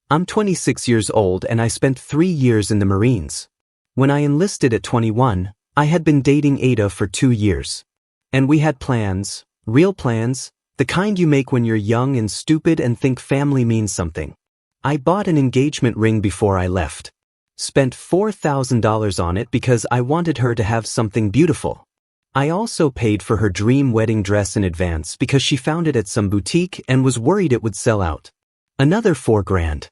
I'm 26 years old and I spent 3 years in the Marines. When I enlisted at 21, I had been dating Ada for 2 years. And we had plans, real plans, the kind you make when you're young and stupid and think family means something. I bought an engagement ring before I left. Spent $4,000 on it because I wanted her to have something beautiful. I also paid for her dream wedding dress in advance because she found it at some boutique and was worried it would sell out. Another $4 grand.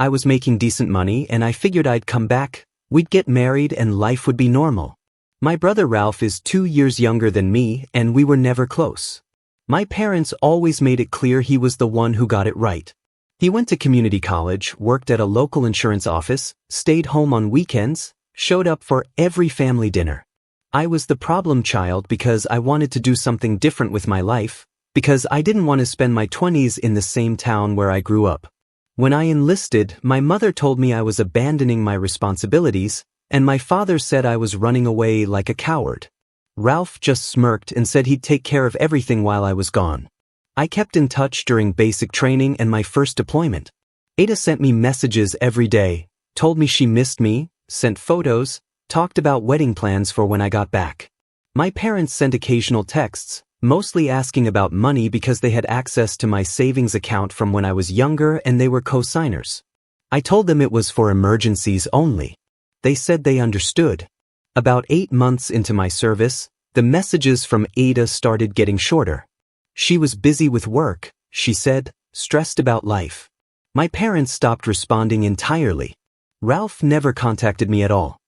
I was making decent money and I figured I'd come back, we'd get married and life would be normal. My brother Ralph is 2 years younger than me and we were never close. My parents always made it clear he was the one who got it right. He went to community college, worked at a local insurance office, stayed home on weekends, showed up for every family dinner. I was the problem child because I wanted to do something different with my life, because I didn't want to spend my 20s in the same town where I grew up. When I enlisted, my mother told me I was abandoning my responsibilities, and my father said I was running away like a coward. Ralph just smirked and said he'd take care of everything while I was gone. I kept in touch during basic training and my first deployment. Ada sent me messages every day, told me she missed me, sent photos, talked about wedding plans for when I got back. My parents sent occasional texts, mostly asking about money because they had access to my savings account from when I was younger and they were co-signers. I told them it was for emergencies only. They said they understood. About 8 months into my service, the messages from Ada started getting shorter. She was busy with work, she said, stressed about life. My parents stopped responding entirely. Ralph never contacted me at all.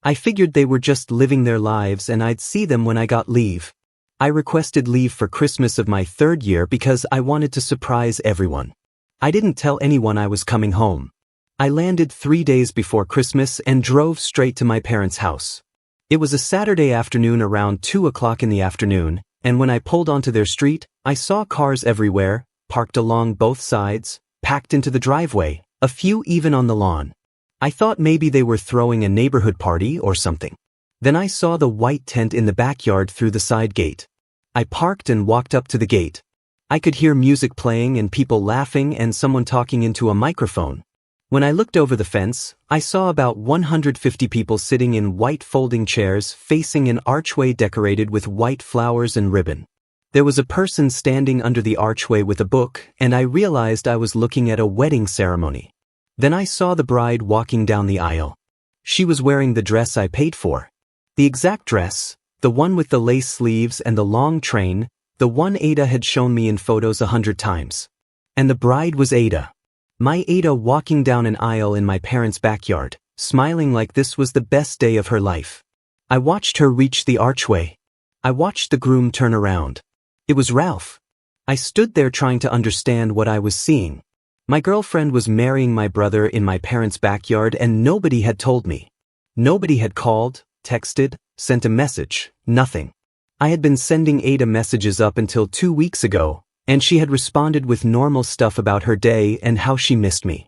I figured they were just living their lives and I'd see them when I got leave. I requested leave for Christmas of my 3rd year because I wanted to surprise everyone. I didn't tell anyone I was coming home. I landed 3 days before Christmas and drove straight to my parents' house. It was a Saturday afternoon around 2 o'clock in the afternoon, and when I pulled onto their street, I saw cars everywhere, parked along both sides, packed into the driveway, a few even on the lawn. I thought maybe they were throwing a neighborhood party or something. Then I saw the white tent in the backyard through the side gate. I parked and walked up to the gate. I could hear music playing and people laughing and someone talking into a microphone. When I looked over the fence, I saw about 150 people sitting in white folding chairs facing an archway decorated with white flowers and ribbon. There was a person standing under the archway with a book, and I realized I was looking at a wedding ceremony. Then I saw the bride walking down the aisle. She was wearing the dress I paid for. The exact dress, the one with the lace sleeves and the long train, the one Ada had shown me in photos 100 times. And the bride was Ada. My Ada walking down an aisle in my parents' backyard, smiling like this was the best day of her life. I watched her reach the archway. I watched the groom turn around. It was Ralph. I stood there trying to understand what I was seeing. My girlfriend was marrying my brother in my parents' backyard and nobody had told me. Nobody had called, texted, sent a message, nothing. I had been sending Ada messages up until 2 weeks ago, and she had responded with normal stuff about her day and how she missed me.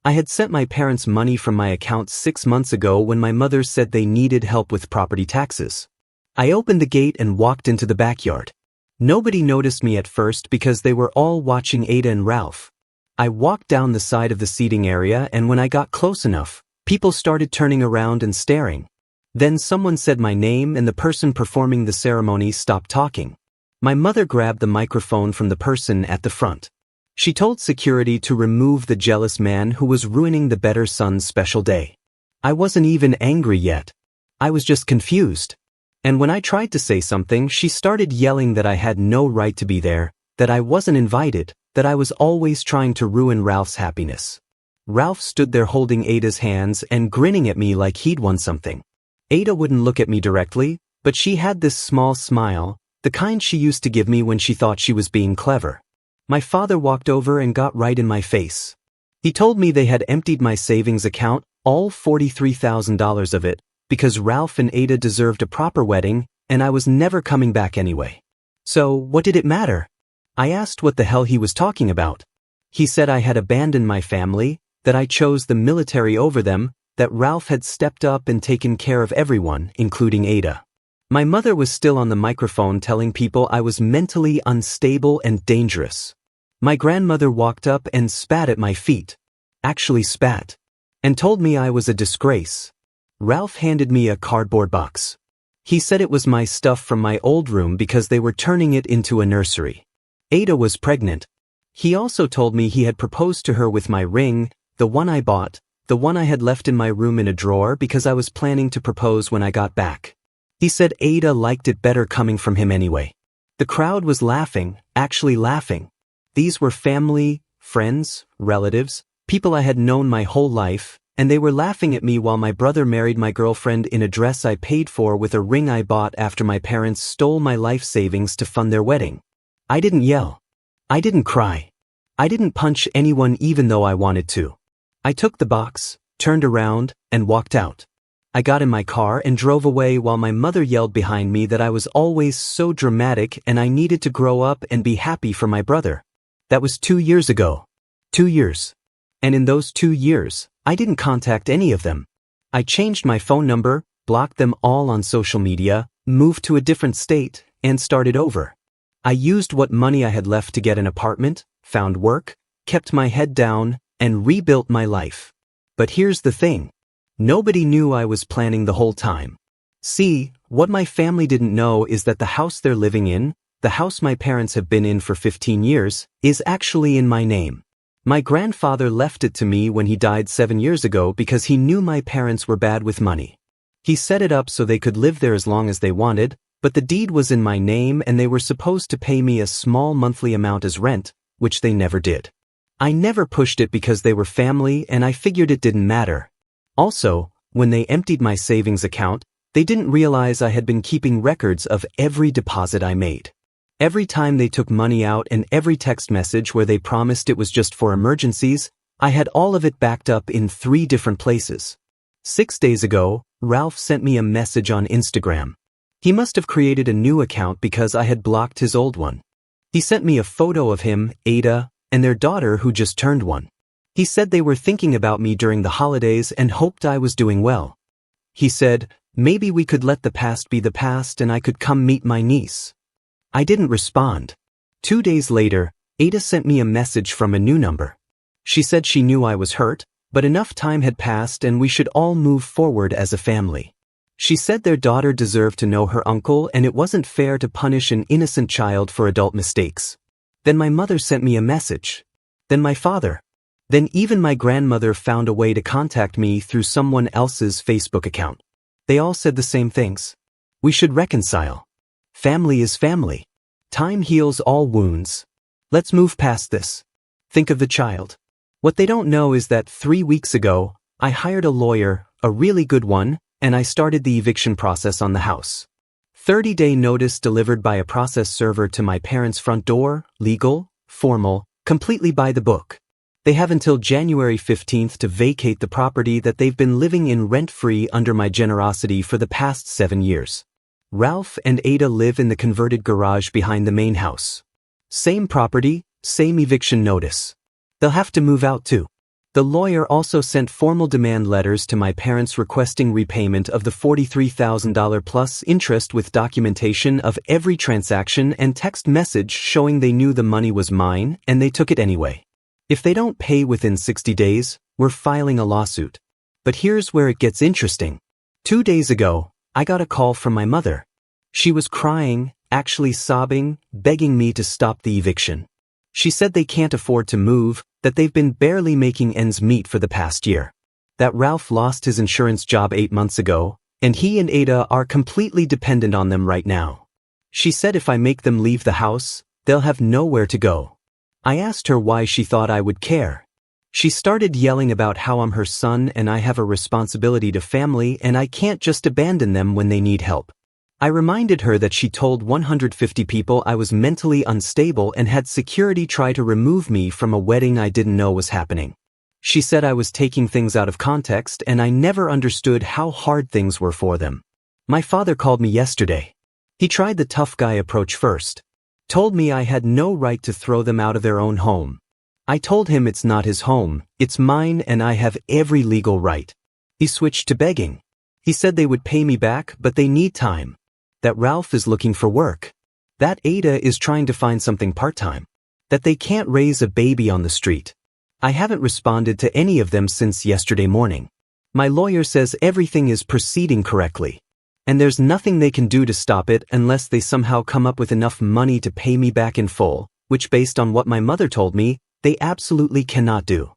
I had sent my parents money from my account 6 months ago when my mother said they needed help with property taxes. I opened the gate and walked into the backyard. Nobody noticed me at first because they were all watching Ada and Ralph. I walked down the side of the seating area and when I got close enough, people started turning around and staring. Then someone said my name and the person performing the ceremony stopped talking. My mother grabbed the microphone from the person at the front. She told security to remove the jealous man who was ruining the better son's special day. I wasn't even angry yet. I was just confused. And when I tried to say something, she started yelling that I had no right to be there, that I wasn't invited, that I was always trying to ruin Ralph's happiness. Ralph stood there holding Ada's hands and grinning at me like he'd won something. Ada wouldn't look at me directly, but she had this small smile, the kind she used to give me when she thought she was being clever. My father walked over and got right in my face. He told me they had emptied my savings account, all $43,000 of it, because Ralph and Ada deserved a proper wedding, and I was never coming back anyway. So, what did it matter? I asked what the hell he was talking about. He said I had abandoned my family, that I chose the military over them, that Ralph had stepped up and taken care of everyone, including Ada. My mother was still on the microphone telling people I was mentally unstable and dangerous. My grandmother walked up and spat at my feet. actually spat, and told me I was a disgrace. Ralph handed me a cardboard box. He said it was my stuff from my old room because they were turning it into a nursery. Ada was pregnant. He also told me he had proposed to her with my ring, the one I bought, the one I had left in my room in a drawer because I was planning to propose when I got back. He said Ada liked it better coming from him anyway. The crowd was laughing, actually laughing. These were family, friends, relatives, people I had known my whole life, and they were laughing at me while my brother married my girlfriend in a dress I paid for with a ring I bought after my parents stole my life savings to fund their wedding. I didn't yell. I didn't cry. I didn't punch anyone even though I wanted to. I took the box, turned around, and walked out. I got in my car and drove away while my mother yelled behind me that I was always so dramatic and I needed to grow up and be happy for my brother. That was 2 years ago. 2 years. And in those 2 years, I didn't contact any of them. I changed my phone number, blocked them all on social media, moved to a different state, and started over. I used what money I had left to get an apartment, found work, kept my head down, and rebuilt my life. But here's the thing. Nobody knew I was planning the whole time. See, what my family didn't know is that the house they're living in, the house my parents have been in for 15 years, is actually in my name. My grandfather left it to me when he died 7 years ago because he knew my parents were bad with money. He set it up so they could live there as long as they wanted, but the deed was in my name and they were supposed to pay me a small monthly amount as rent, which they never did. I never pushed it because they were family and I figured it didn't matter. Also, when they emptied my savings account, they didn't realize I had been keeping records of every deposit I made. Every time they took money out and every text message where they promised it was just for emergencies, I had all of it backed up in 3 different places. 6 days ago, Ralph sent me a message on Instagram. He must have created a new account because I had blocked his old one. He sent me a photo of him, Ada, and their daughter who just turned 1. He said they were thinking about me during the holidays and hoped I was doing well. He said, maybe we could let the past be the past and I could come meet my niece. I didn't respond. 2 days later, Ada sent me a message from a new number. She said she knew I was hurt, but enough time had passed and we should all move forward as a family. She said their daughter deserved to know her uncle and it wasn't fair to punish an innocent child for adult mistakes. Then my mother sent me a message. Then my father. Then even my grandmother found a way to contact me through someone else's Facebook account. They all said the same things. We should reconcile. Family is family. Time heals all wounds. Let's move past this. Think of the child. What they don't know is that 3 weeks ago, I hired a lawyer, a really good one, and I started the eviction process on the house. 30-day notice delivered by a process server to my parents' front door, legal, formal, completely by the book. They have until January 15th to vacate the property that they've been living in rent-free under my generosity for the past 7 years. Ralph and Ada live in the converted garage behind the main house. Same property, same eviction notice. They'll have to move out too. The lawyer also sent formal demand letters to my parents requesting repayment of the $43,000 plus interest with documentation of every transaction and text message showing they knew the money was mine and they took it anyway. If they don't pay within 60 days, we're filing a lawsuit. But here's where it gets interesting. 2 days ago, I got a call from my mother. She was crying, actually sobbing, begging me to stop the eviction. She said they can't afford to move, that they've been barely making ends meet for the past year. That Ralph lost his insurance job 8 months ago, and he and Ada are completely dependent on them right now. She said if I make them leave the house, they'll have nowhere to go. I asked her why she thought I would care. She started yelling about how I'm her son and I have a responsibility to family and I can't just abandon them when they need help. I reminded her that she told 150 people I was mentally unstable and had security try to remove me from a wedding I didn't know was happening. She said I was taking things out of context and I never understood how hard things were for them. My father called me yesterday. He tried the tough guy approach first. Told me I had no right to throw them out of their own home. I told him it's not his home, it's mine and I have every legal right. He switched to begging. He said they would pay me back but they need time. That Ralph is looking for work. That Ada is trying to find something part-time. That they can't raise a baby on the street. I haven't responded to any of them since yesterday morning. My lawyer says everything is proceeding correctly, and there's nothing they can do to stop it unless they somehow come up with enough money to pay me back in full, which based on what my mother told me, they absolutely cannot do.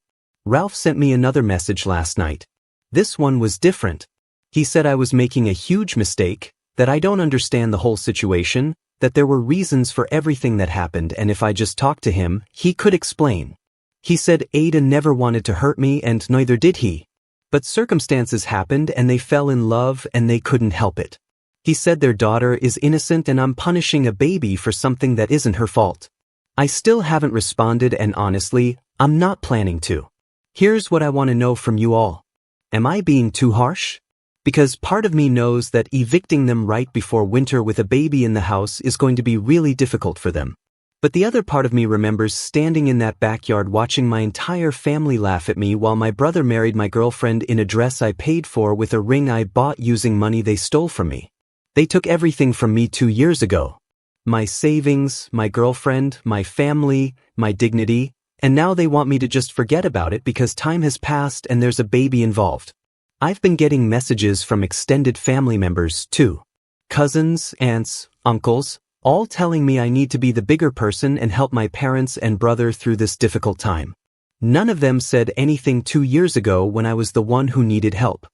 Ralph sent me another message last night. This one was different. He said I was making a huge mistake, that I don't understand the whole situation, that there were reasons for everything that happened, and if I just talked to him, he could explain. He said Ada never wanted to hurt me and neither did he. But circumstances happened and they fell in love and they couldn't help it. He said their daughter is innocent and I'm punishing a baby for something that isn't her fault. I still haven't responded and honestly, I'm not planning to. Here's what I want to know from you all. Am I being too harsh? Because part of me knows that evicting them right before winter with a baby in the house is going to be really difficult for them. But the other part of me remembers standing in that backyard watching my entire family laugh at me while my brother married my girlfriend in a dress I paid for with a ring I bought using money they stole from me. They took everything from me 2 years ago. My savings, my girlfriend, my family, my dignity, and now they want me to just forget about it because time has passed and there's a baby involved. I've been getting messages from extended family members too. Cousins, aunts, uncles, all telling me I need to be the bigger person and help my parents and brother through this difficult time. None of them said anything 2 years ago when I was the one who needed help.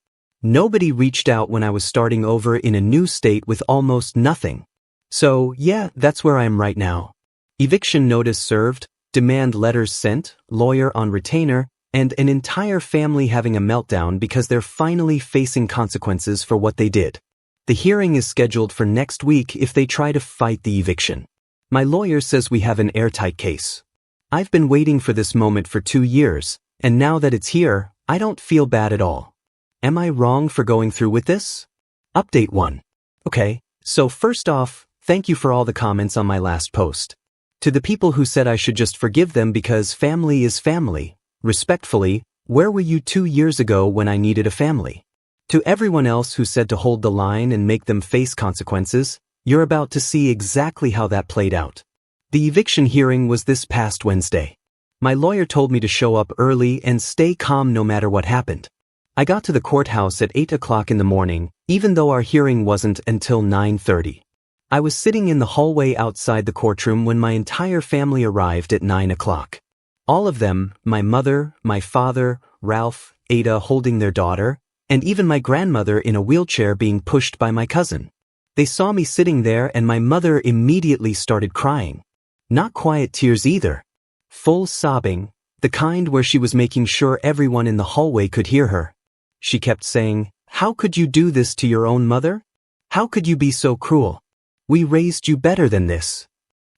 Nobody reached out when I was starting over in a new state with almost nothing. So, yeah, that's where I am right now. Eviction notice served, demand letters sent, lawyer on retainer, and an entire family having a meltdown because they're finally facing consequences for what they did. The hearing is scheduled for next week if they try to fight the eviction. My lawyer says we have an airtight case. I've been waiting for this moment for 2 years, and now that it's here, I don't feel bad at all. Am I wrong for going through with this? Update 1. Okay, so first off, thank you for all the comments on my last post. To the people who said I should just forgive them because family is family, respectfully, where were you 2 years ago when I needed a family? To everyone else who said to hold the line and make them face consequences, you're about to see exactly how that played out. The eviction hearing was this past Wednesday. My lawyer told me to show up early and stay calm no matter what happened. I got to the courthouse at 8 o'clock in the morning, even though our hearing wasn't until 9:30. I was sitting in the hallway outside the courtroom when my entire family arrived at 9 o'clock. All of them, my mother, my father, Ralph, Ada holding their daughter, and even my grandmother in a wheelchair being pushed by my cousin. They saw me sitting there and my mother immediately started crying. Not quiet tears either. Full sobbing, the kind where she was making sure everyone in the hallway could hear her. She kept saying, "How could you do this to your own mother? How could you be so cruel? We raised you better than this."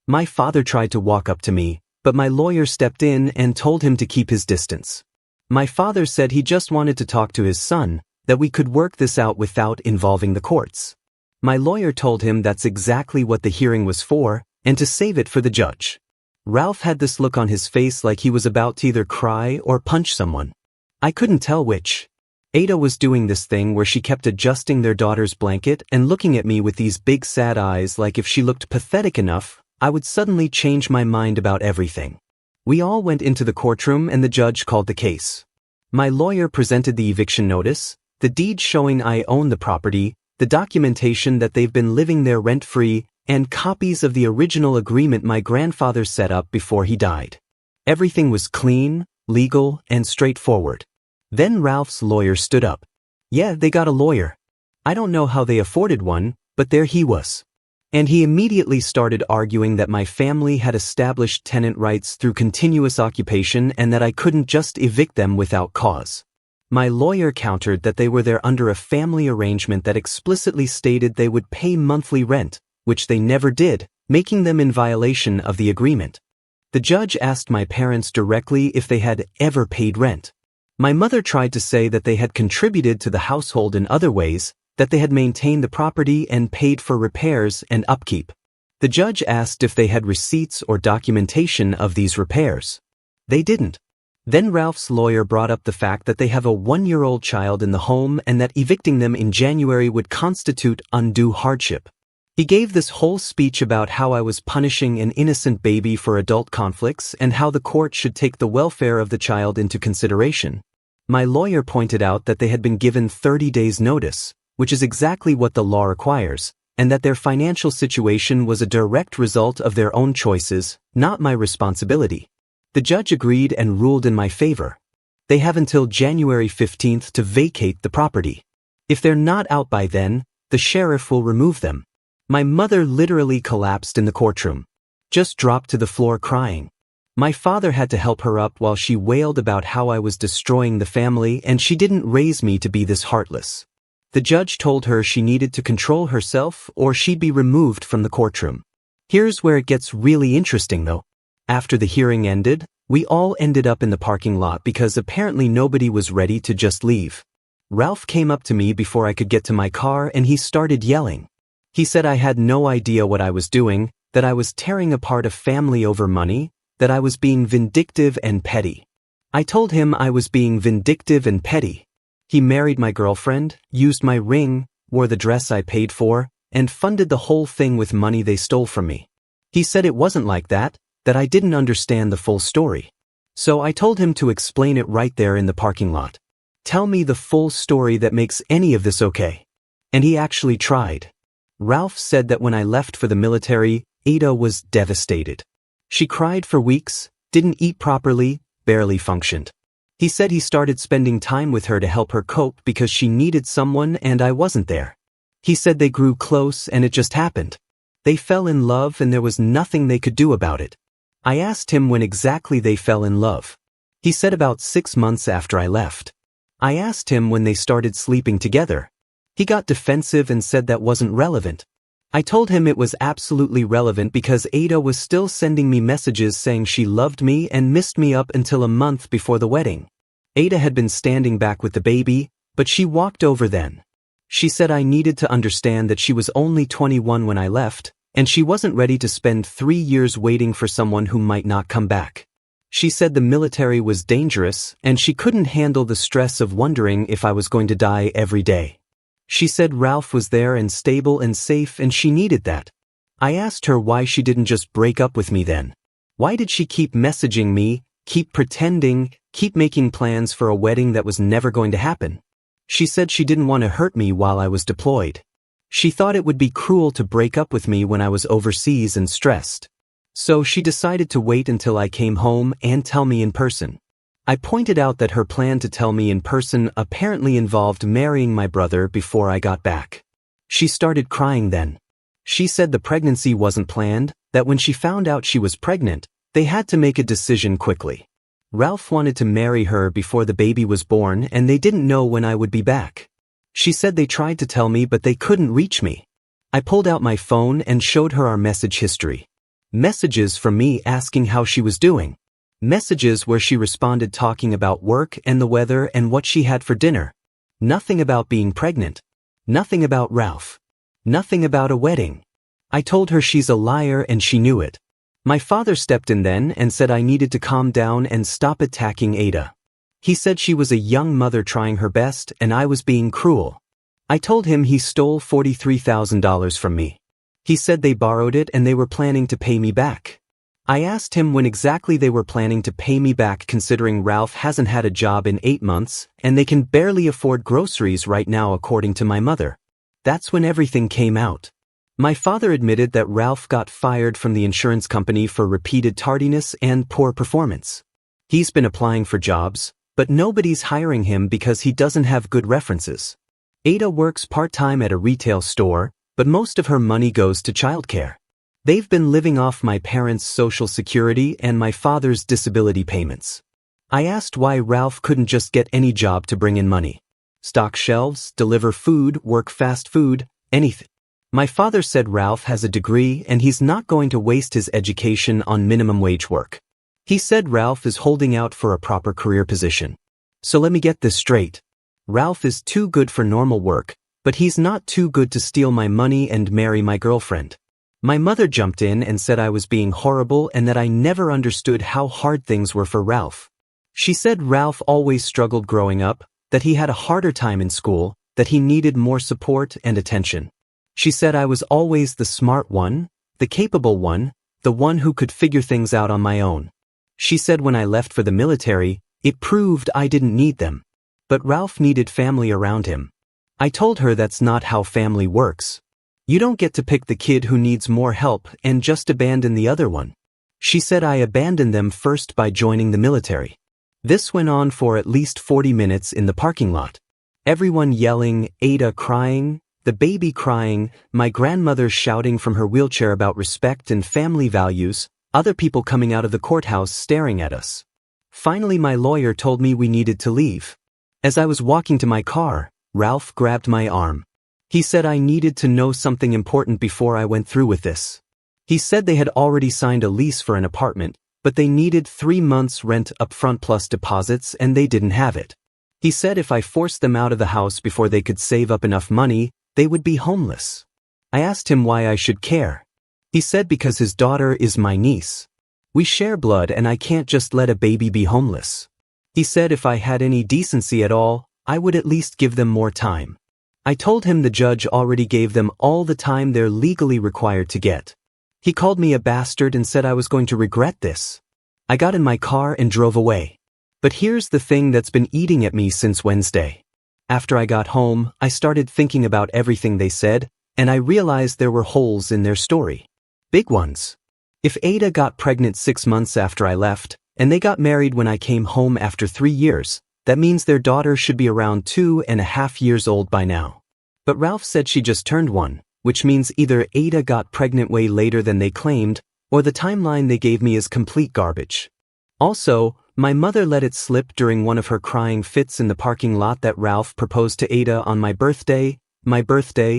My father tried to walk up to me, but my lawyer stepped in and told him to keep his distance. My father said he just wanted to talk to his son, that we could work this out without involving the courts. My lawyer told him that's exactly what the hearing was for, and to save it for the judge. Ralph had this look on his face like he was about to either cry or punch someone. I couldn't tell which. Ada was doing this thing where she kept adjusting their daughter's blanket and looking at me with these big sad eyes like if she looked pathetic enough, I would suddenly change my mind about everything. We all went into the courtroom and the judge called the case. My lawyer presented the eviction notice, the deed showing I own the property, the documentation that they've been living there rent-free, and copies of the original agreement my grandfather set up before he died. Everything was clean, legal, and straightforward. Then Ralph's lawyer stood up. Yeah, they got a lawyer. I don't know how they afforded one, but there he was. And he immediately started arguing that my family had established tenant rights through continuous occupation and that I couldn't just evict them without cause. My lawyer countered that they were there under a family arrangement that explicitly stated they would pay monthly rent, which they never did, making them in violation of the agreement. The judge asked my parents directly if they had ever paid rent. My mother tried to say that they had contributed to the household in other ways, that they had maintained the property and paid for repairs and upkeep. The judge asked if they had receipts or documentation of these repairs. They didn't. Then Ralph's lawyer brought up the fact that they have a 1-year-old child in the home and that evicting them in January would constitute undue hardship. He gave this whole speech about how I was punishing an innocent baby for adult conflicts and how the court should take the welfare of the child into consideration. My lawyer pointed out that they had been given 30 days notice, which is exactly what the law requires, and that their financial situation was a direct result of their own choices, not my responsibility. The judge agreed and ruled in my favor. They have until January 15th to vacate the property. If they're not out by then, the sheriff will remove them. My mother literally collapsed in the courtroom. Just dropped to the floor crying. My father had to help her up while she wailed about how I was destroying the family and she didn't raise me to be this heartless. The judge told her she needed to control herself or she'd be removed from the courtroom. Here's where it gets really interesting though. After the hearing ended, we all ended up in the parking lot because apparently nobody was ready to just leave. Ralph came up to me before I could get to my car and he started yelling. He said I had no idea what I was doing, that I was tearing apart a family over money, that I was being vindictive and petty. I told him I was being vindictive and petty. He married my girlfriend, used my ring, wore the dress I paid for, and funded the whole thing with money they stole from me. He said it wasn't like that I didn't understand the full story. So I told him to explain it right there in the parking lot. Tell me the full story that makes any of this okay. And he actually tried. Ralph said that when I left for the military, Ada was devastated. She cried for weeks, didn't eat properly, barely functioned. He said he started spending time with her to help her cope because she needed someone and I wasn't there. He said they grew close and it just happened. They fell in love and there was nothing they could do about it. I asked him when exactly they fell in love. He said about 6 months after I left. I asked him when they started sleeping together. He got defensive and said that wasn't relevant. I told him it was absolutely relevant because Ada was still sending me messages saying she loved me and missed me up until a month before the wedding. Ada had been standing back with the baby, but she walked over then. She said I needed to understand that she was only 21 when I left, and she wasn't ready to spend 3 years waiting for someone who might not come back. She said the military was dangerous and she couldn't handle the stress of wondering if I was going to die every day. She said Ralph was there and stable and safe and she needed that. I asked her why she didn't just break up with me then. Why did she keep messaging me, keep pretending, keep making plans for a wedding that was never going to happen? She said she didn't want to hurt me while I was deployed. She thought it would be cruel to break up with me when I was overseas and stressed. So she decided to wait until I came home and tell me in person. I pointed out that her plan to tell me in person apparently involved marrying my brother before I got back. She started crying then. She said the pregnancy wasn't planned, that when she found out she was pregnant, they had to make a decision quickly. Ralph wanted to marry her before the baby was born and they didn't know when I would be back. She said they tried to tell me but they couldn't reach me. I pulled out my phone and showed her our message history. Messages from me asking how she was doing. Messages where she responded talking about work and the weather and what she had for dinner. Nothing about being pregnant. Nothing about Ralph. Nothing about a wedding. I told her she's a liar and she knew it. My father stepped in then and said I needed to calm down and stop attacking Ada. He said she was a young mother trying her best and I was being cruel. I told him he stole $43,000 from me. He said they borrowed it and they were planning to pay me back. I asked him when exactly they were planning to pay me back considering Ralph hasn't had a job in 8 months and they can barely afford groceries right now according to my mother. That's when everything came out. My father admitted that Ralph got fired from the insurance company for repeated tardiness and poor performance. He's been applying for jobs, but nobody's hiring him because he doesn't have good references. Ada works part-time at a retail store, but most of her money goes to childcare. They've been living off my parents' social security and my father's disability payments. I asked why Ralph couldn't just get any job to bring in money. Stock shelves, deliver food, work fast food, anything. My father said Ralph has a degree and he's not going to waste his education on minimum wage work. He said Ralph is holding out for a proper career position. So let me get this straight. Ralph is too good for normal work, but he's not too good to steal my money and marry my girlfriend. My mother jumped in and said I was being horrible and that I never understood how hard things were for Ralph. She said Ralph always struggled growing up, that he had a harder time in school, that he needed more support and attention. She said I was always the smart one, the capable one, the one who could figure things out on my own. She said when I left for the military, it proved I didn't need them. But Ralph needed family around him. I told her that's not how family works. You don't get to pick the kid who needs more help and just abandon the other one. She said I abandoned them first by joining the military. This went on for at least 40 minutes in the parking lot. Everyone yelling, Ada crying, the baby crying, my grandmother shouting from her wheelchair about respect and family values, other people coming out of the courthouse staring at us. Finally, my lawyer told me we needed to leave. As I was walking to my car, Ralph grabbed my arm. He said I needed to know something important before I went through with this. He said they had already signed a lease for an apartment, but they needed 3 months' rent upfront plus deposits and they didn't have it. He said if I forced them out of the house before they could save up enough money, they would be homeless. I asked him why I should care. He said because his daughter is my niece. We share blood and I can't just let a baby be homeless. He said if I had any decency at all, I would at least give them more time. I told him the judge already gave them all the time they're legally required to get. He called me a bastard and said I was going to regret this. I got in my car and drove away. But here's the thing that's been eating at me since Wednesday. After I got home, I started thinking about everything they said, and I realized there were holes in their story. Big ones. If Ada got pregnant 6 months after I left, and they got married when I came home after 3 years, that means their daughter should be around 2.5 years old by now. But Ralph said she just turned 1, which means either Ada got pregnant way later than they claimed, or the timeline they gave me is complete garbage. Also, my mother let it slip during one of her crying fits in the parking lot that Ralph proposed to Ada on my birthday,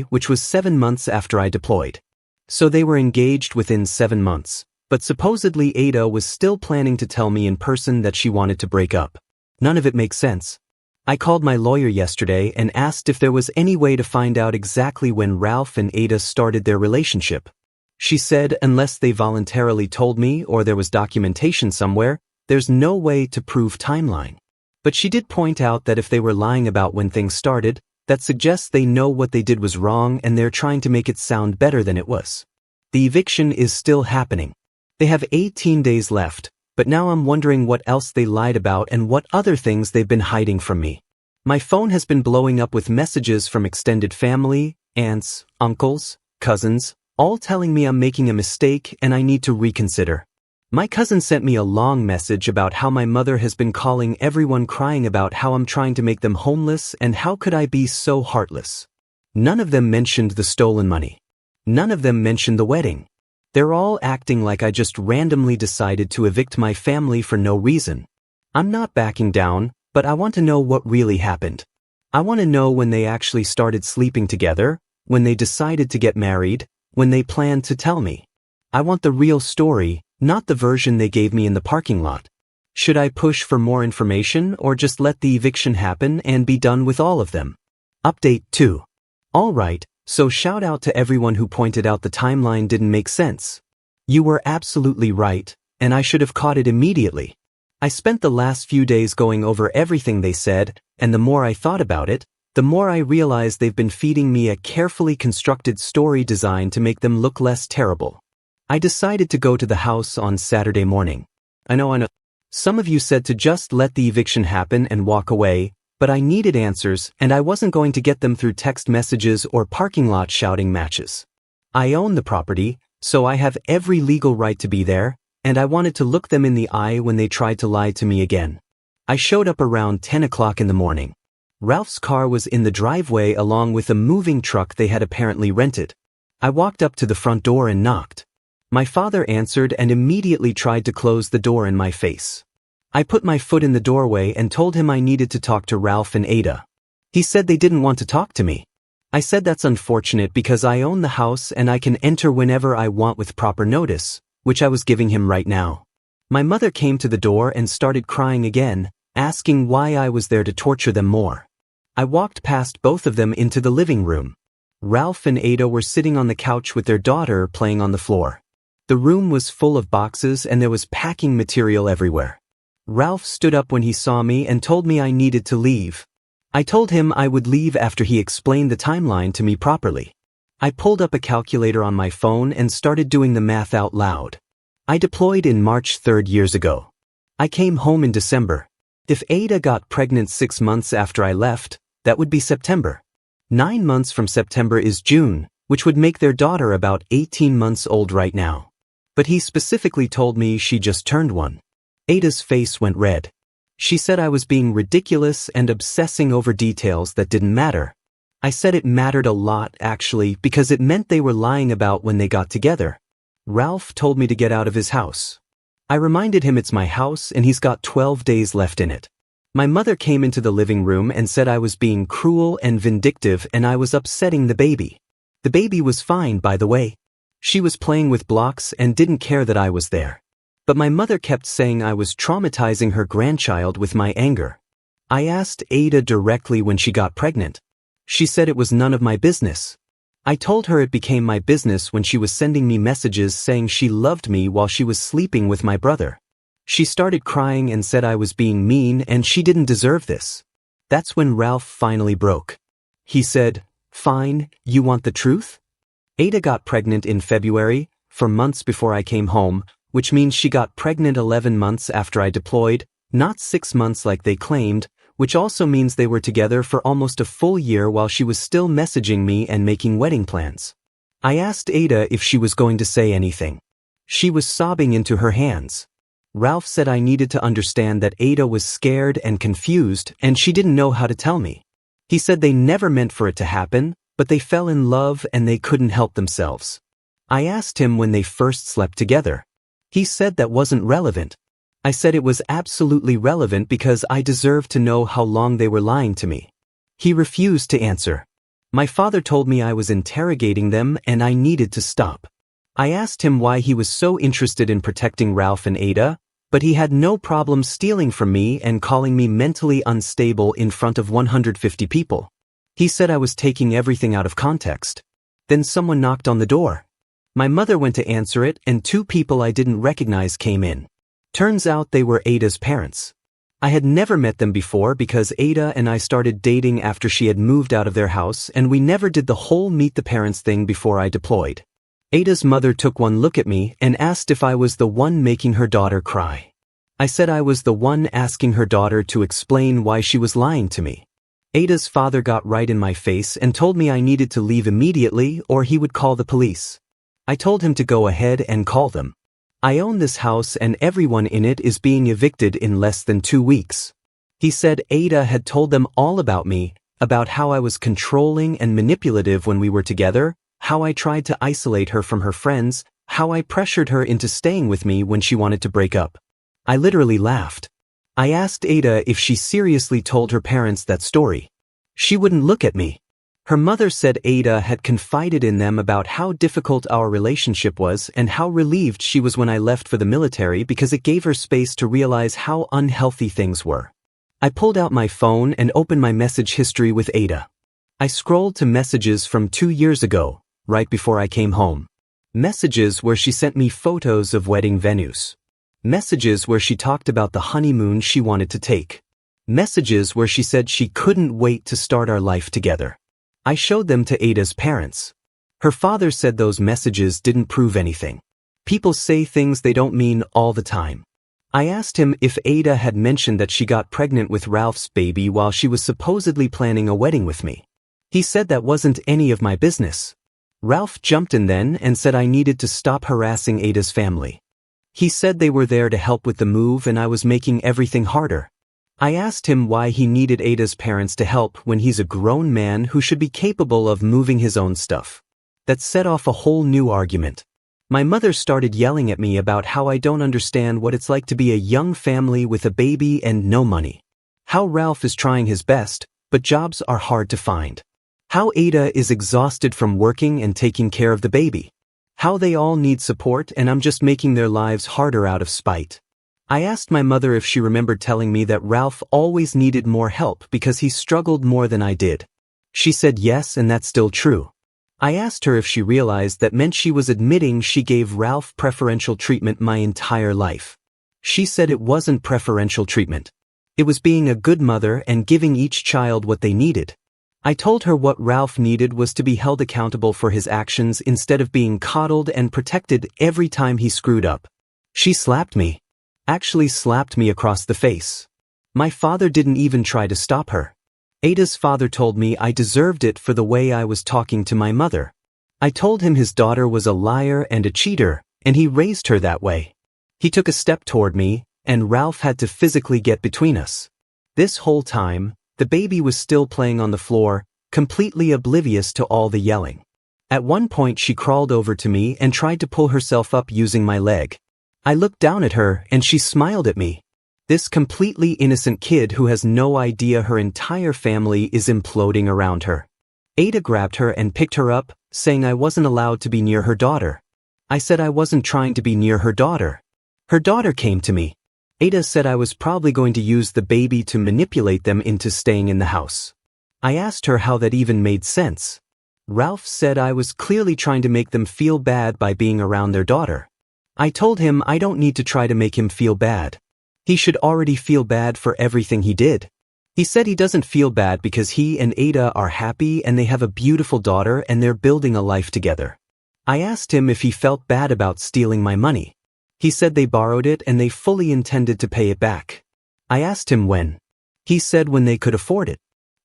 which was 7 months after I deployed. So they were engaged within 7 months, but supposedly Ada was still planning to tell me in person that she wanted to break up. None of it makes sense. I called my lawyer yesterday and asked if there was any way to find out exactly when Ralph and Ada started their relationship. She said unless they voluntarily told me or there was documentation somewhere, there's no way to prove timeline. But she did point out that if they were lying about when things started, that suggests they know what they did was wrong and they're trying to make it sound better than it was. The eviction is still happening. They have 18 days left, but now I'm wondering what else they lied about and what other things they've been hiding from me. My phone has been blowing up with messages from extended family, aunts, uncles, cousins, all telling me I'm making a mistake and I need to reconsider. My cousin sent me a long message about how my mother has been calling everyone crying about how I'm trying to make them homeless and how could I be so heartless. None of them mentioned the stolen money. None of them mentioned the wedding. They're all acting like I just randomly decided to evict my family for no reason. I'm not backing down, but I want to know what really happened. I want to know when they actually started sleeping together, when they decided to get married, when they planned to tell me. I want the real story, not the version they gave me in the parking lot. Should I push for more information or just let the eviction happen and be done with all of them? Update 2. Alright, so shout out to everyone who pointed out the timeline didn't make sense. You were absolutely right, and I should have caught it immediately. I spent the last few days going over everything they said, and the more I thought about it, the more I realized they've been feeding me a carefully constructed story designed to make them look less terrible. I decided to go to the house on Saturday morning. I know. Some of you said to just let the eviction happen and walk away, but I needed answers and I wasn't going to get them through text messages or parking lot shouting matches. I own the property, so I have every legal right to be there, and I wanted to look them in the eye when they tried to lie to me again. I showed up around 10 o'clock in the morning. Ralph's car was in the driveway along with a moving truck they had apparently rented. I walked up to the front door and knocked. My father answered and immediately tried to close the door in my face. I put my foot in the doorway and told him I needed to talk to Ralph and Ada. He said they didn't want to talk to me. I said that's unfortunate because I own the house and I can enter whenever I want with proper notice, which I was giving him right now. My mother came to the door and started crying again, asking why I was there to torture them more. I walked past both of them into the living room. Ralph and Ada were sitting on the couch with their daughter playing on the floor. The room was full of boxes and there was packing material everywhere. Ralph stood up when he saw me and told me I needed to leave. I told him I would leave after he explained the timeline to me properly. I pulled up a calculator on my phone and started doing the math out loud. I deployed in March 3rd years ago. I came home in December. If Ada got pregnant 6 months after I left, that would be September. 9 months from September is June, which would make their daughter about 18 months old right now. But he specifically told me she just turned 1. Ada's face went red. She said I was being ridiculous and obsessing over details that didn't matter. I said it mattered a lot, actually, because it meant they were lying about when they got together. Ralph told me to get out of his house. I reminded him it's my house and he's got 12 days left in it. My mother came into the living room and said I was being cruel and vindictive and I was upsetting the baby. The baby was fine, by the way. She was playing with blocks and didn't care that I was there. But my mother kept saying I was traumatizing her grandchild with my anger. I asked Ada directly when she got pregnant. She said it was none of my business. I told her it became my business when she was sending me messages saying she loved me while she was sleeping with my brother. She started crying and said I was being mean and she didn't deserve this. That's when Ralph finally broke. He said, "Fine, you want the truth?" Ada got pregnant in February, 4 months before I came home, which means she got pregnant 11 months after I deployed, not 6 months like they claimed, which also means they were together for almost a full year while she was still messaging me and making wedding plans. I asked Ada if she was going to say anything. She was sobbing into her hands. Ralph said I needed to understand that Ada was scared and confused and she didn't know how to tell me. He said they never meant for it to happen, but they fell in love and they couldn't help themselves. I asked him when they first slept together. He said that wasn't relevant. I said it was absolutely relevant because I deserved to know how long they were lying to me. He refused to answer. My father told me I was interrogating them and I needed to stop. I asked him why he was so interested in protecting Ralph and Ada, but he had no problem stealing from me and calling me mentally unstable in front of 150 people. He said I was taking everything out of context. Then someone knocked on the door. My mother went to answer it and 2 people I didn't recognize came in. Turns out they were Ada's parents. I had never met them before because Ada and I started dating after she had moved out of their house and we never did the whole meet the parents thing before I deployed. Ada's mother took one look at me and asked if I was the one making her daughter cry. I said I was the one asking her daughter to explain why she was lying to me. Ada's father got right in my face and told me I needed to leave immediately or he would call the police. I told him to go ahead and call them. I own this house and everyone in it is being evicted in less than 2 weeks. He said Ada had told them all about me, about how I was controlling and manipulative when we were together, how I tried to isolate her from her friends, how I pressured her into staying with me when she wanted to break up. I literally laughed. I asked Ada if she seriously told her parents that story. She wouldn't look at me. Her mother said Ada had confided in them about how difficult our relationship was and how relieved she was when I left for the military because it gave her space to realize how unhealthy things were. I pulled out my phone and opened my message history with Ada. I scrolled to messages from 2 years ago, right before I came home. Messages where she sent me photos of wedding venues. Messages where she talked about the honeymoon she wanted to take. Messages where she said she couldn't wait to start our life together. I showed them to Ada's parents. Her father said those messages didn't prove anything. People say things they don't mean all the time. I asked him if Ada had mentioned that she got pregnant with Ralph's baby while she was supposedly planning a wedding with me. He said that wasn't any of my business. Ralph jumped in then and said I needed to stop harassing Ada's family. He said they were there to help with the move and I was making everything harder. I asked him why he needed Ada's parents to help when he's a grown man who should be capable of moving his own stuff. That set off a whole new argument. My mother started yelling at me about how I don't understand what it's like to be a young family with a baby and no money. How Ralph is trying his best, but jobs are hard to find. How Ada is exhausted from working and taking care of the baby. How they all need support and I'm just making their lives harder out of spite. I asked my mother if she remembered telling me that Ralph always needed more help because he struggled more than I did. She said yes, and that's still true. I asked her if she realized that meant she was admitting she gave Ralph preferential treatment my entire life. She said it wasn't preferential treatment. It was being a good mother and giving each child what they needed. I told her what Ralph needed was to be held accountable for his actions instead of being coddled and protected every time he screwed up. She slapped me. Actually slapped me across the face. My father didn't even try to stop her. Ada's father told me I deserved it for the way I was talking to my mother. I told him his daughter was a liar and a cheater, and he raised her that way. He took a step toward me, and Ralph had to physically get between us. This whole time, the baby was still playing on the floor, completely oblivious to all the yelling. At one point she crawled over to me and tried to pull herself up using my leg. I looked down at her and she smiled at me. This completely innocent kid who has no idea her entire family is imploding around her. Ada grabbed her and picked her up, saying I wasn't allowed to be near her daughter. I said I wasn't trying to be near her daughter. Her daughter came to me. Ada said I was probably going to use the baby to manipulate them into staying in the house. I asked her how that even made sense. Ralph said I was clearly trying to make them feel bad by being around their daughter. I told him I don't need to try to make him feel bad. He should already feel bad for everything he did. He said he doesn't feel bad because he and Ada are happy and they have a beautiful daughter and they're building a life together. I asked him if he felt bad about stealing my money. He said they borrowed it and they fully intended to pay it back. I asked him when. He said when they could afford it.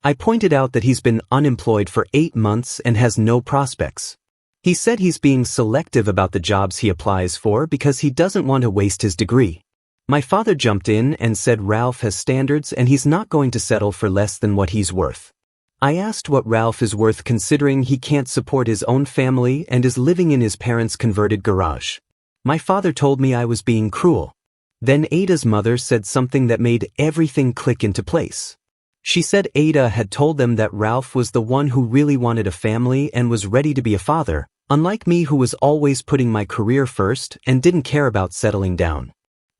I pointed out that he's been unemployed for 8 months and has no prospects. He said he's being selective about the jobs he applies for because he doesn't want to waste his degree. My father jumped in and said Ralph has standards and he's not going to settle for less than what he's worth. I asked what Ralph is worth considering he can't support his own family and is living in his parents' converted garage. My father told me I was being cruel. Then Ada's mother said something that made everything click into place. She said Ada had told them that Ralph was the one who really wanted a family and was ready to be a father, unlike me who was always putting my career first and didn't care about settling down.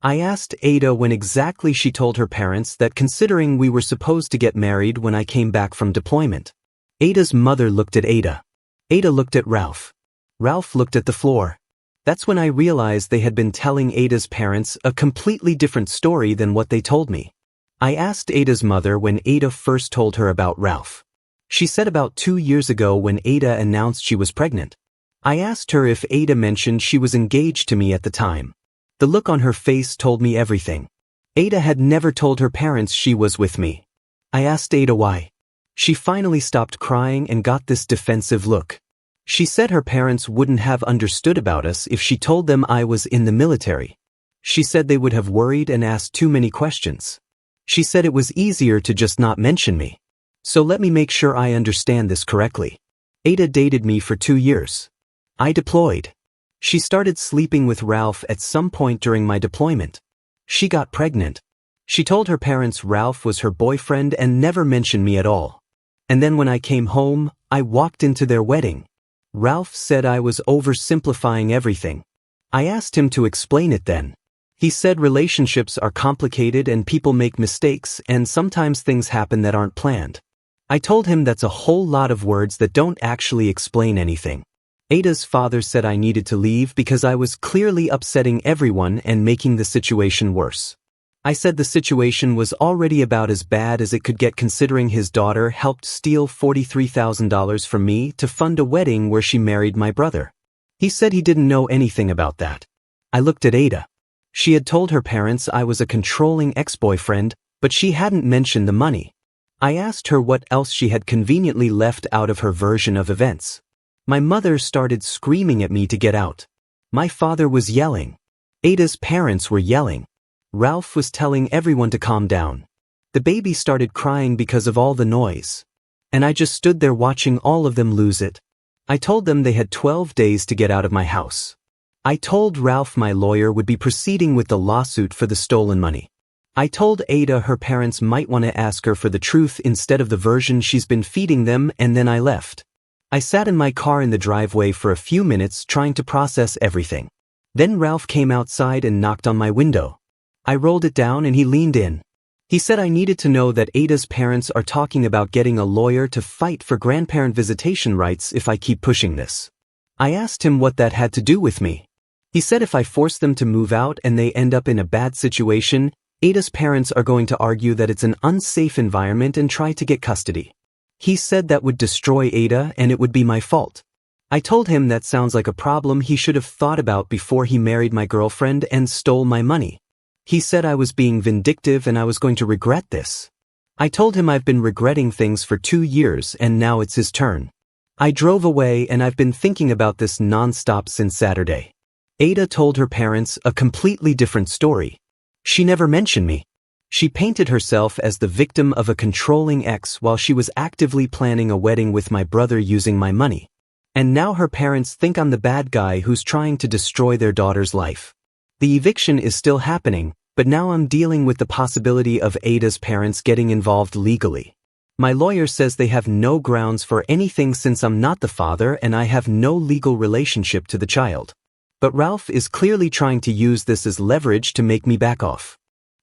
I asked Ada when exactly she told her parents that considering we were supposed to get married when I came back from deployment. Ada's mother looked at Ada. Ada looked at Ralph. Ralph looked at the floor. That's when I realized they had been telling Ada's parents a completely different story than what they told me. I asked Ada's mother when Ada first told her about Ralph. She said about 2 years ago when Ada announced she was pregnant. I asked her if Ada mentioned she was engaged to me at the time. The look on her face told me everything. Ada had never told her parents she was with me. I asked Ada why. She finally stopped crying and got this defensive look. She said her parents wouldn't have understood about us if she told them I was in the military. She said they would have worried and asked too many questions. She said it was easier to just not mention me. So let me make sure I understand this correctly. Ada dated me for 2 years. I deployed. She started sleeping with Ralph at some point during my deployment. She got pregnant. She told her parents Ralph was her boyfriend and never mentioned me at all. And then when I came home, I walked into their wedding. Ralph said I was oversimplifying everything. I asked him to explain it then. He said relationships are complicated and people make mistakes and sometimes things happen that aren't planned. I told him that's a whole lot of words that don't actually explain anything. Ada's father said I needed to leave because I was clearly upsetting everyone and making the situation worse. I said the situation was already about as bad as it could get considering his daughter helped steal $43,000 from me to fund a wedding where she married my brother. He said he didn't know anything about that. I looked at Ada. She had told her parents I was a controlling ex-boyfriend, but she hadn't mentioned the money. I asked her what else she had conveniently left out of her version of events. My mother started screaming at me to get out. My father was yelling. Ada's parents were yelling. Ralph was telling everyone to calm down. The baby started crying because of all the noise. And I just stood there watching all of them lose it. I told them they had 12 days to get out of my house. I told Ralph my lawyer would be proceeding with the lawsuit for the stolen money. I told Ada her parents might want to ask her for the truth instead of the version she's been feeding them, and then I left. I sat in my car in the driveway for a few minutes trying to process everything. Then Ralph came outside and knocked on my window. I rolled it down and he leaned in. He said I needed to know that Ada's parents are talking about getting a lawyer to fight for grandparent visitation rights if I keep pushing this. I asked him what that had to do with me. He said if I force them to move out and they end up in a bad situation, Ada's parents are going to argue that it's an unsafe environment and try to get custody. He said that would destroy Ada and it would be my fault. I told him that sounds like a problem he should have thought about before he married my girlfriend and stole my money. He said I was being vindictive and I was going to regret this. I told him I've been regretting things for 2 years and now it's his turn. I drove away and I've been thinking about this non-stop since Saturday. Ada told her parents a completely different story. She never mentioned me. She painted herself as the victim of a controlling ex while she was actively planning a wedding with my brother using my money. And now her parents think I'm the bad guy who's trying to destroy their daughter's life. The eviction is still happening, but now I'm dealing with the possibility of Ada's parents getting involved legally. My lawyer says they have no grounds for anything since I'm not the father and I have no legal relationship to the child. But Ralph is clearly trying to use this as leverage to make me back off.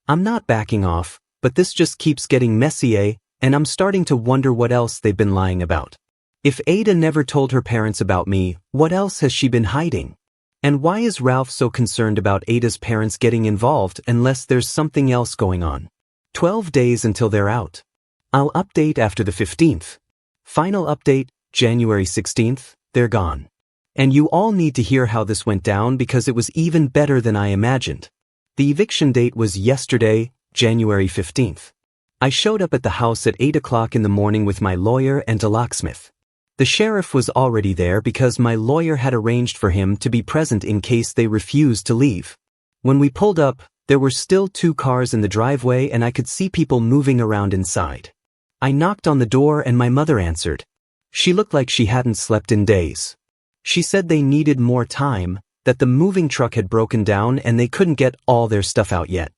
I'm not backing off, but this just keeps getting messy, and I'm starting to wonder what else they've been lying about. If Ada never told her parents about me, what else has she been hiding? And why is Ralph so concerned about Ada's parents getting involved unless there's something else going on? 12 days until they're out. I'll update after the 15th. Final update, January 16th, they're gone. And you all need to hear how this went down because it was even better than I imagined. The eviction date was yesterday, January 15th. I showed up at the house at 8 o'clock in the morning with my lawyer and a locksmith. The sheriff was already there because my lawyer had arranged for him to be present in case they refused to leave. When we pulled up, there were still 2 cars in the driveway and I could see people moving around inside. I knocked on the door and my mother answered. She looked like she hadn't slept in days. She said they needed more time, that the moving truck had broken down and they couldn't get all their stuff out yet.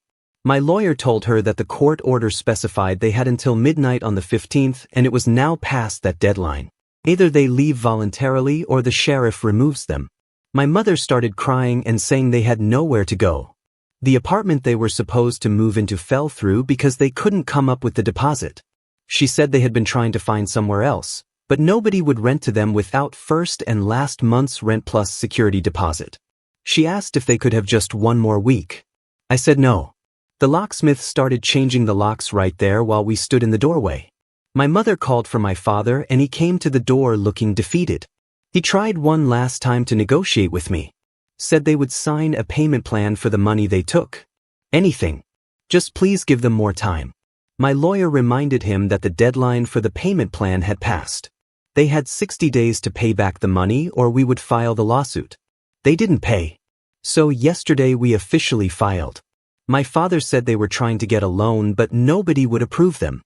My lawyer told her that the court order specified they had until midnight on the 15th and it was now past that deadline. Either they leave voluntarily or the sheriff removes them. My mother started crying and saying they had nowhere to go. The apartment they were supposed to move into fell through because they couldn't come up with the deposit. She said they had been trying to find somewhere else, but nobody would rent to them without first and last month's rent plus security deposit. She asked if they could have just 1 more week. I said no. The locksmith started changing the locks right there while we stood in the doorway. My mother called for my father and he came to the door looking defeated. He tried one last time to negotiate with me. Said they would sign a payment plan for the money they took. Anything. Just please give them more time. My lawyer reminded him that the deadline for the payment plan had passed. They had 60 days to pay back the money or we would file the lawsuit. They didn't pay. So yesterday we officially filed. My father said they were trying to get a loan but nobody would approve them.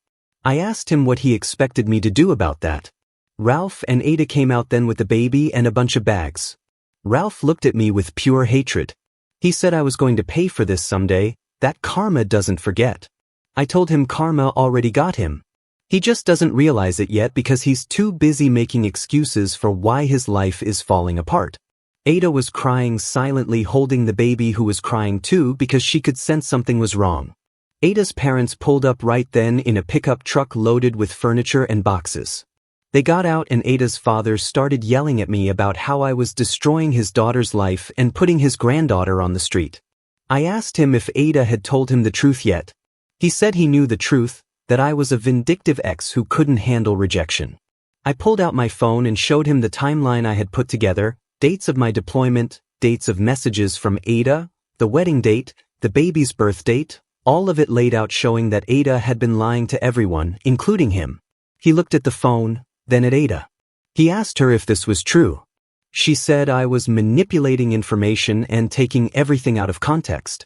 I asked him what he expected me to do about that. Ralph and Ada came out then with the baby and a bunch of bags. Ralph looked at me with pure hatred. He said I was going to pay for this someday, that karma doesn't forget. I told him karma already got him. He just doesn't realize it yet because he's too busy making excuses for why his life is falling apart. Ada was crying silently holding the baby who was crying too because she could sense something was wrong. Ada's parents pulled up right then in a pickup truck loaded with furniture and boxes. They got out and Ada's father started yelling at me about how I was destroying his daughter's life and putting his granddaughter on the street. I asked him if Ada had told him the truth yet. He said he knew the truth, that I was a vindictive ex who couldn't handle rejection. I pulled out my phone and showed him the timeline I had put together, dates of my deployment, dates of messages from Ada, the wedding date, the baby's birth date, all of it laid out showing that Ada had been lying to everyone, including him. He looked at the phone, then at Ada. He asked her if this was true. She said I was manipulating information and taking everything out of context.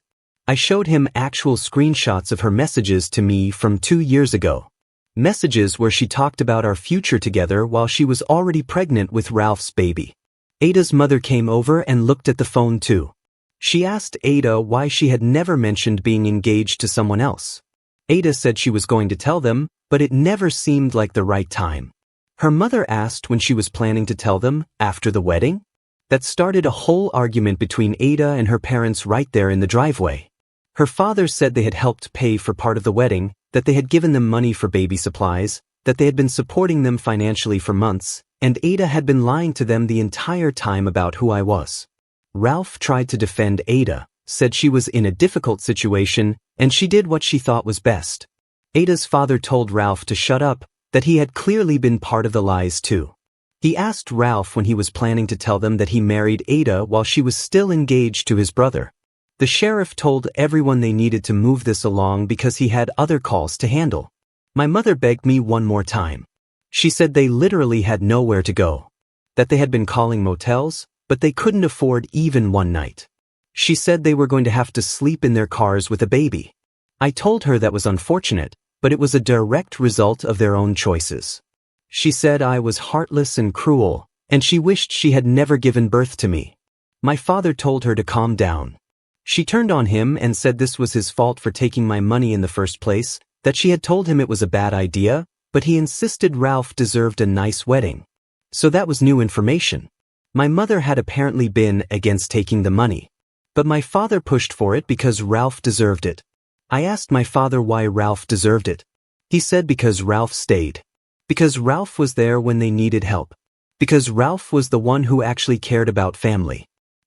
I showed him actual screenshots of her messages to me from 2 years ago. Messages where she talked about our future together while she was already pregnant with Ralph's baby. Ada's mother came over and looked at the phone too. She asked Ada why she had never mentioned being engaged to someone else. Ada said she was going to tell them, but it never seemed like the right time. Her mother asked when she was planning to tell them, after the wedding? That started a whole argument between Ada and her parents right there in the driveway. Her father said they had helped pay for part of the wedding, that they had given them money for baby supplies, that they had been supporting them financially for months, and Ada had been lying to them the entire time about who I was. Ralph tried to defend Ada, said she was in a difficult situation, and she did what she thought was best. Ada's father told Ralph to shut up, that he had clearly been part of the lies too. He asked Ralph when he was planning to tell them that he married Ada while she was still engaged to his brother. The sheriff told everyone they needed to move this along because he had other calls to handle. My mother begged me one more time. She said they literally had nowhere to go, that they had been calling motels, but they couldn't afford even one night. She said they were going to have to sleep in their cars with a baby. I told her that was unfortunate, but it was a direct result of their own choices. She said I was heartless and cruel, and she wished she had never given birth to me. My father told her to calm down. She turned on him and said this was his fault for taking my money in the first place, that she had told him it was a bad idea, but he insisted Ralph deserved a nice wedding. So that was new information. My mother had apparently been against taking the money, but my father pushed for it because Ralph deserved it. I asked my father why Ralph deserved it. He said because Ralph stayed. Because Ralph was there when they needed help. Because Ralph was the one who actually cared about family.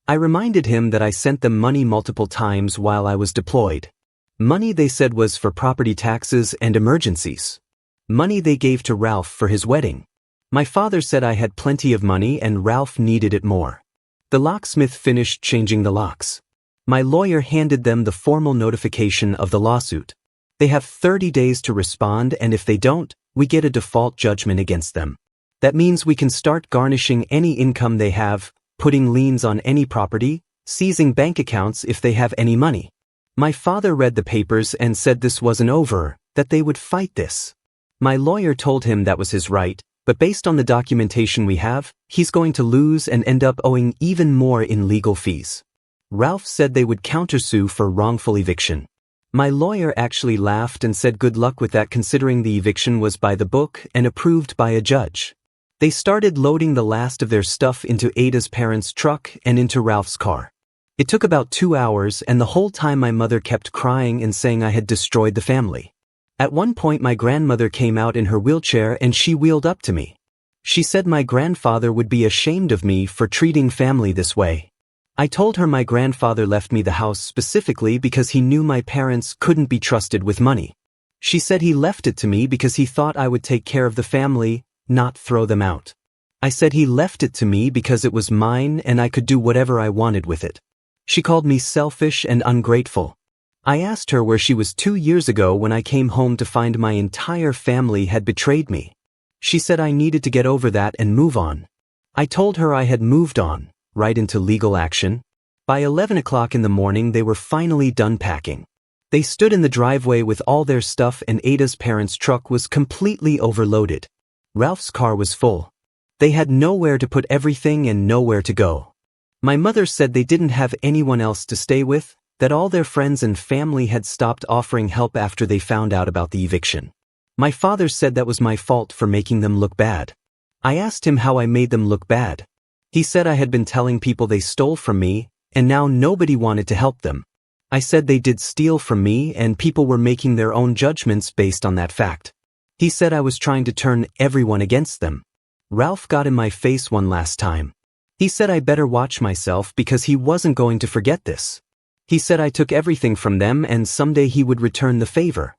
I reminded him that I sent them money multiple times while I was deployed. Money they said was for property taxes and emergencies. Money they gave to Ralph for his wedding. My father said I had plenty of money and Ralph needed it more. The locksmith finished changing the locks. My lawyer handed them the formal notification of the lawsuit. They have 30 days to respond, and if they don't, we get a default judgment against them. That means we can start garnishing any income they have, putting liens on any property, seizing bank accounts if they have any money. My father read the papers and said this wasn't over, that they would fight this. My lawyer told him that was his right, but based on the documentation we have, he's going to lose and end up owing even more in legal fees. Ralph said they would countersue for wrongful eviction. My lawyer actually laughed and said good luck with that considering the eviction was by the book and approved by a judge. They started loading the last of their stuff into Ada's parents' truck and into Ralph's car. It took about 2 hours, and the whole time my mother kept crying and saying I had destroyed the family. At one point my grandmother came out in her wheelchair and she wheeled up to me. She said my grandfather would be ashamed of me for treating family this way. I told her my grandfather left me the house specifically because he knew my parents couldn't be trusted with money. She said he left it to me because he thought I would take care of the family, not throw them out. I said he left it to me because it was mine and I could do whatever I wanted with it. She called me selfish and ungrateful. I asked her where she was 2 years ago when I came home to find my entire family had betrayed me. She said I needed to get over that and move on. I told her I had moved on, right into legal action. By 11 o'clock in the morning they were finally done packing. They stood in the driveway with all their stuff and Ada's parents' truck was completely overloaded. Ralph's car was full. They had nowhere to put everything and nowhere to go. My mother said they didn't have anyone else to stay with, that all their friends and family had stopped offering help after they found out about the eviction. My father said that was my fault for making them look bad. I asked him how I made them look bad. He said I had been telling people they stole from me, and now nobody wanted to help them. I said they did steal from me and people were making their own judgments based on that fact. He said I was trying to turn everyone against them. Ralph got in my face one last time. He said I better watch myself because he wasn't going to forget this. He said I took everything from them and someday he would return the favor.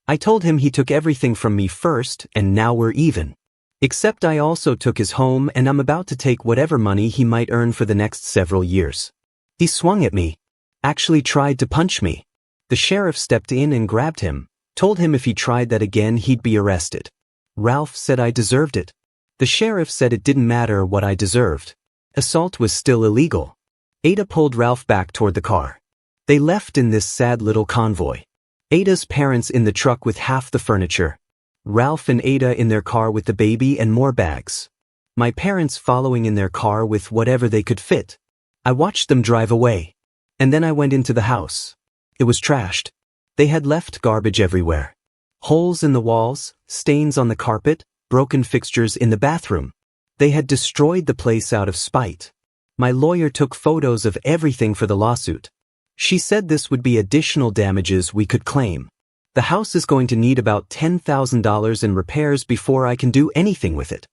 I told him he took everything from me first and now we're even. Except I also took his home and I'm about to take whatever money he might earn for the next several years. He swung at me. Actually tried to punch me. The sheriff stepped in and grabbed him, told him if he tried that again he'd be arrested. Ralph said I deserved it. The sheriff said it didn't matter what I deserved. Assault was still illegal. Ada pulled Ralph back toward the car. They left in this sad little convoy. Ada's parents in the truck with half the furniture. Ralph and Ada in their car with the baby and more bags. My parents following in their car with whatever they could fit. I watched them drive away. And then I went into the house. It was trashed. They had left garbage everywhere. Holes in the walls, stains on the carpet, broken fixtures in the bathroom. They had destroyed the place out of spite. My lawyer took photos of everything for the lawsuit. She said this would be additional damages we could claim. The house is going to need about $10,000 in repairs before I can do anything with it.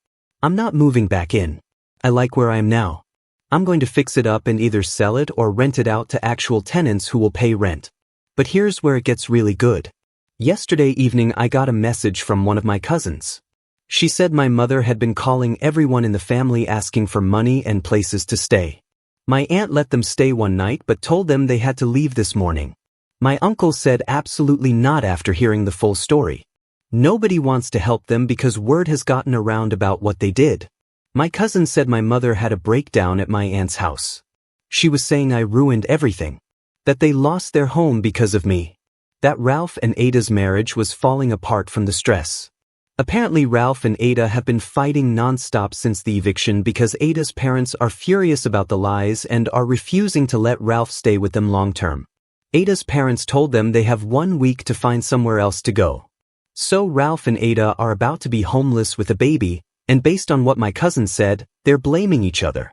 I'm not moving back in. I like where I am now. I'm going to fix it up and either sell it or rent it out to actual tenants who will pay rent. But here's where it gets really good. Yesterday evening I got a message from one of my cousins. She said my mother had been calling everyone in the family asking for money and places to stay. My aunt let them stay one night but told them they had to leave this morning. My uncle said absolutely not after hearing the full story. Nobody wants to help them because word has gotten around about what they did. My cousin said my mother had a breakdown at my aunt's house. She was saying I ruined everything. That they lost their home because of me. That Ralph and Ada's marriage was falling apart from the stress. Apparently Ralph and Ada have been fighting non-stop since the eviction because Ada's parents are furious about the lies and are refusing to let Ralph stay with them long-term. Ada's parents told them they have 1 week to find somewhere else to go. So Ralph and Ada are about to be homeless with a baby, and based on what my cousin said, they're blaming each other.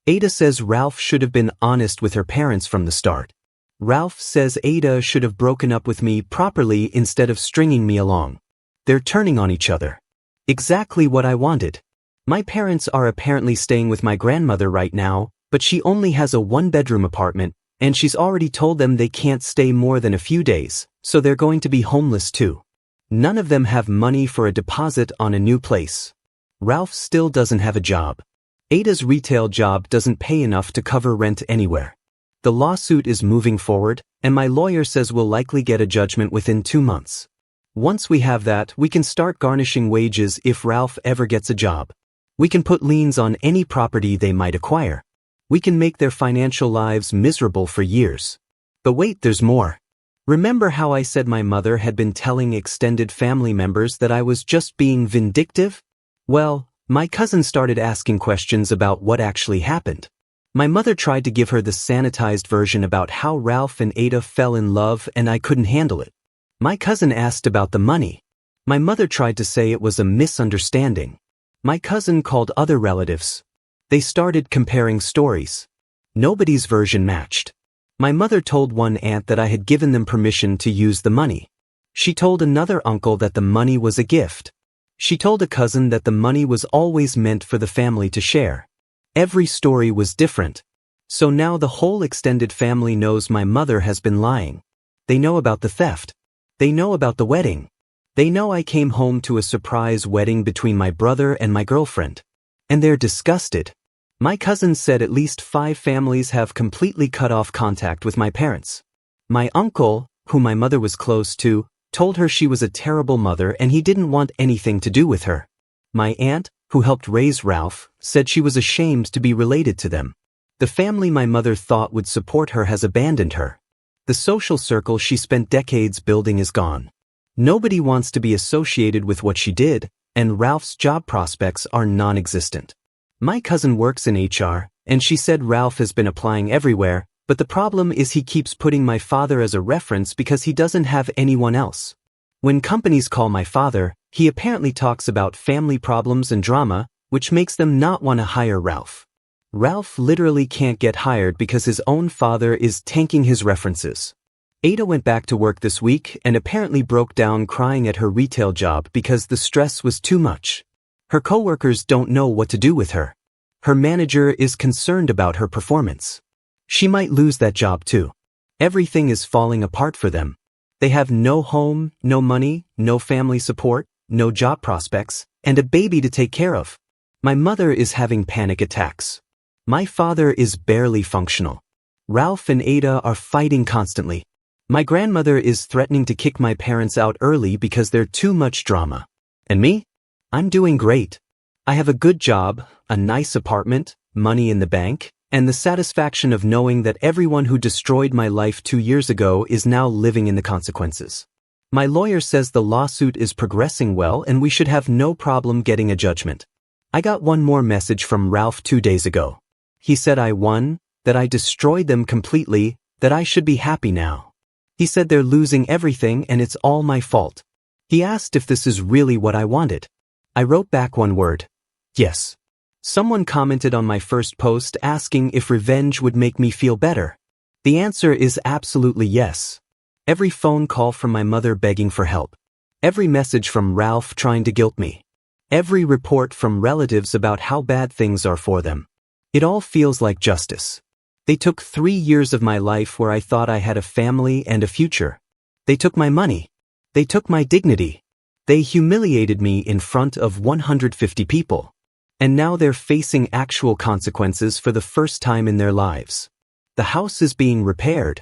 Ada says Ralph should have been honest with her parents from the start. Ralph says Ada should have broken up with me properly instead of stringing me along. They're turning on each other. Exactly what I wanted. My parents are apparently staying with my grandmother right now, but she only has a 1-bedroom apartment, and she's already told them they can't stay more than a few days, so they're going to be homeless too. None of them have money for a deposit on a new place. Ralph still doesn't have a job. Ada's retail job doesn't pay enough to cover rent anywhere. The lawsuit is moving forward, and my lawyer says we'll likely get a judgment within 2 months. Once we have that, we can start garnishing wages if Ralph ever gets a job. We can put liens on any property they might acquire. We can make their financial lives miserable for years. But wait, there's more. Remember how I said my mother had been telling extended family members that I was just being vindictive? Well, my cousin started asking questions about what actually happened. My mother tried to give her the sanitized version about how Ralph and Ada fell in love and I couldn't handle it. My cousin asked about the money. My mother tried to say it was a misunderstanding. My cousin called other relatives. They started comparing stories. Nobody's version matched. My mother told one aunt that I had given them permission to use the money. She told another uncle that the money was a gift. She told a cousin that the money was always meant for the family to share. Every story was different. So now the whole extended family knows my mother has been lying. They know about the theft. They know about the wedding. They know I came home to a surprise wedding between my brother and my girlfriend. And they're disgusted. My cousin said at least 5 families have completely cut off contact with my parents. My uncle, who my mother was close to, told her she was a terrible mother and he didn't want anything to do with her. My aunt, who helped raise Ralph, said she was ashamed to be related to them. The family my mother thought would support her has abandoned her. The social circle she spent decades building is gone. Nobody wants to be associated with what she did, and Ralph's job prospects are non-existent. My cousin works in HR, and she said Ralph has been applying everywhere, but the problem is he keeps putting my father as a reference because he doesn't have anyone else. When companies call my father, he apparently talks about family problems and drama, which makes them not want to hire Ralph. Ralph literally can't get hired because his own father is tanking his references. Ada went back to work this week and apparently broke down crying at her retail job because the stress was too much. Her coworkers don't know what to do with her. Her manager is concerned about her performance. She might lose that job too. Everything is falling apart for them. They have no home, no money, no family support, no job prospects, and a baby to take care of. My mother is having panic attacks. My father is barely functional. Ralph and Ada are fighting constantly. My grandmother is threatening to kick my parents out early because they're too much drama. And me? I'm doing great. I have a good job, a nice apartment, money in the bank, and the satisfaction of knowing that everyone who destroyed my life 2 years ago is now living in the consequences. My lawyer says the lawsuit is progressing well and we should have no problem getting a judgment. I got one more message from Ralph 2 days ago. He said I won, that I destroyed them completely, that I should be happy now. He said they're losing everything and it's all my fault. He asked if this is really what I wanted. I wrote back one word. Yes. Someone commented on my first post asking if revenge would make me feel better. The answer is absolutely yes. Every phone call from my mother begging for help. Every message from Ralph trying to guilt me. Every report from relatives about how bad things are for them. It all feels like justice. They took 3 years of my life where I thought I had a family and a future. They took my money. They took my dignity. They humiliated me in front of 150 people. And now they're facing actual consequences for the first time in their lives. The house is being repaired.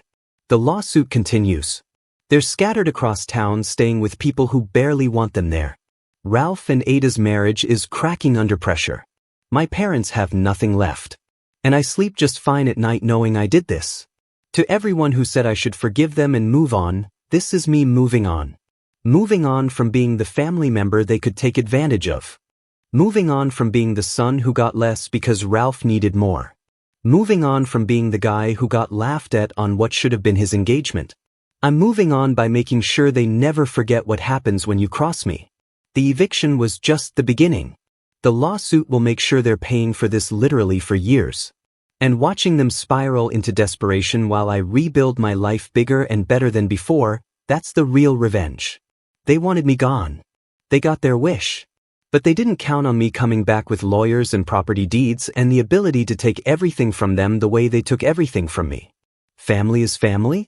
The lawsuit continues. They're scattered across town, staying with people who barely want them there. Ralph and Ada's marriage is cracking under pressure. My parents have nothing left. And I sleep just fine at night knowing I did this. To everyone who said I should forgive them and move on, this is me moving on. Moving on from being the family member they could take advantage of. Moving on from being the son who got less because Ralph needed more. Moving on from being the guy who got laughed at on what should have been his engagement. I'm moving on by making sure they never forget what happens when you cross me. The eviction was just the beginning. The lawsuit will make sure they're paying for this literally for years. And watching them spiral into desperation while I rebuild my life bigger and better than before, that's the real revenge. They wanted me gone. They got their wish. But they didn't count on me coming back with lawyers and property deeds and the ability to take everything from them the way they took everything from me. Family is family?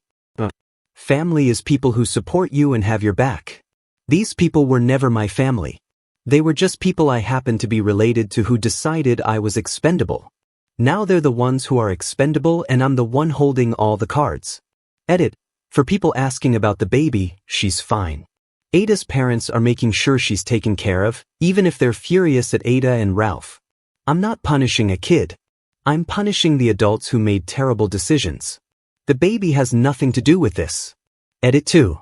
Family is people who support you and have your back. These people were never my family. They were just people I happened to be related to who decided I was expendable. Now they're the ones who are expendable and I'm the one holding all the cards. Edit. For people asking about the baby, she's fine. Ada's parents are making sure she's taken care of, even if they're furious at Ada and Ralph. I'm not punishing a kid. I'm punishing the adults who made terrible decisions. The baby has nothing to do with this. Edit 2.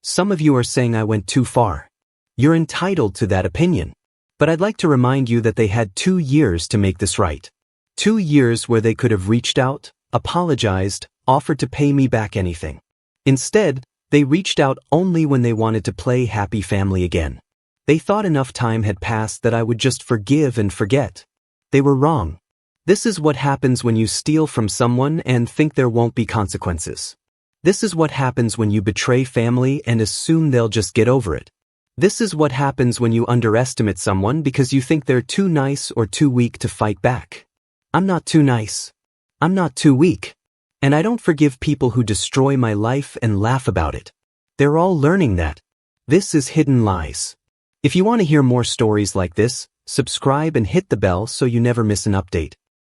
Some of you are saying I went too far. You're entitled to that opinion. But I'd like to remind you that they had 2 years to make this right. 2 years where they could have reached out, apologized, offered to pay me back anything. Instead, they reached out only when they wanted to play happy family again. They thought enough time had passed that I would just forgive and forget. They were wrong. This is what happens when you steal from someone and think there won't be consequences. This is what happens when you betray family and assume they'll just get over it. This is what happens when you underestimate someone because you think they're too nice or too weak to fight back. I'm not too nice. I'm not too weak. And I don't forgive people who destroy my life and laugh about it. They're all learning that. This is Hidden Lies. If you want to hear more stories like this, subscribe and hit the bell so you never miss an update.